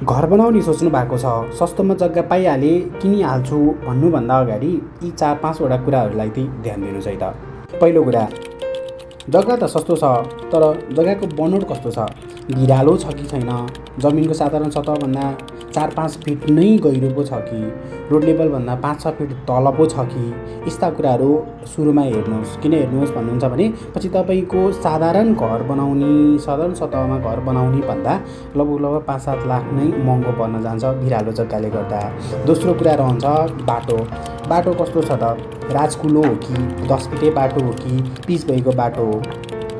घर बनाउने सोच्नु भएको छ, सस्तोमा जग्गा पाइहाले किनिहाल्छु भन्नुभन्दा अगाडि यी 4-5 वटा कुराहरूलाई चाहिँ ध्यान दिनु छ त। पहिलो कुरा, जग्गा त सस्तो छ तर जग्गाको बनोट कस्तो छ, भिरालो छ कि छैन, जमिनको साधारण सतहभन्दा 4-5 फिट नै गहिरो पो छ कि, रोड लेभलभन्दा 5-6 फिट तल पो छ कि, यस्ता कुराहरू सुरुमा हेर्नुहोस्। किन हेर्नुहोस् भन्नुहुन्छ भने पछि तपाईँको साधारण सतहमा घर बनाउने भन्दा लगभग 5-7 लाख नै महँगो पर्न जान्छ भिरालो जग्गाले गर्दा। दोस्रो कुरा रहन्छ बाटो कस्तो छ त, राजकुलो हो कि 10 फिटे बाटो हो कि पिच भएको बाटो हो।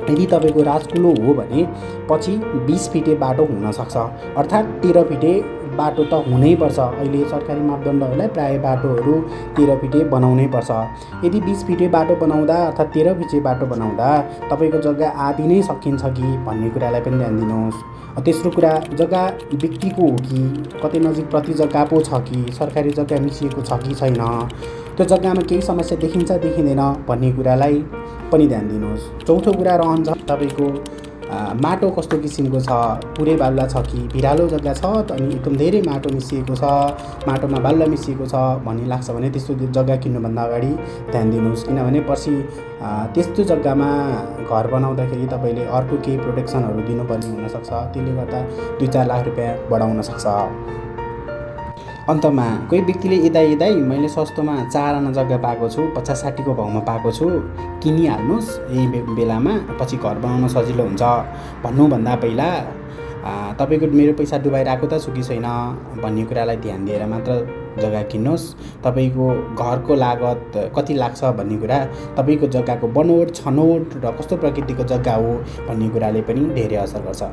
यदि तपाईँको राजकुलो हो भने पछि 20 फिटे बाटो हुनसक्छ, अर्थात् 13 फिटे बाटो त हुनैपर्छ। अहिले सरकारी मापदण्डहरूलाई प्रायः बाटोहरू 13 फिटे बनाउनै पर्छ। यदि 20 फिटे बाटो बनाउँदा अर्थात् 13 फिटे बाटो बनाउँदा तपाईँको जग्गा आधी नै सकिन्छ कि भन्ने कुरालाई पनि ध्यान दिनुहोस्। तेस्रो कुरा, जग्गा व्यक्तिको हो कि कतै नजिक प्रति जग्गा पो छ कि, सरकारी जग्गा मिसिएको छ कि छैन, त्यो जग्गामा केही समस्या देखिन्छ देखिँदैन भन्ने कुरालाई पनि ध्यान दिनुहोस्। चौथो कुरा रहन्छ तपाईँको माटो कस्तो किसिमको छ, पुरै बालुवा छ कि, भिरालो जग्गा छ अनि एकदम धेरै माटो मिसिएको छ, माटोमा बालुवा मिसिएको छ भन्ने लाग्छ भने त्यस्तो जग्गा किन्नुभन्दा अगाडि ध्यान दिनुहोस्। किनभने पछि त्यस्तो जग्गामा घर बनाउँदाखेरि तपाईँले अर्को केही प्रोटेक्सनहरू दिनुपर्ने हुनसक्छ, त्यसले गर्दा 2-4 लाख रुपियाँ बढाउन सक्छ। अन्तमा कोही व्यक्तिले यदाई मैले सस्तोमा 4 आना जग्गा पाएको छु, 50-60 को भाउमा पाएको छु, किनिहाल्नुहोस् यही बेलामा, पछि घर बनाउन सजिलो हुन्छ भन्नुभन्दा पहिला तपाईँको मेरो पैसा डुबाइरहेको त छु कि छैन भन्ने कुरालाई ध्यान दिएर मात्र जग्गा किन्नुहोस्। तपाईँको घरको लागत कति लाग्छ भन्ने कुरा तपाईँको जग्गाको बनोट, छनोट र कस्तो प्रकृतिको जग्गा हो भन्ने कुराले पनि धेरै असर गर्छ।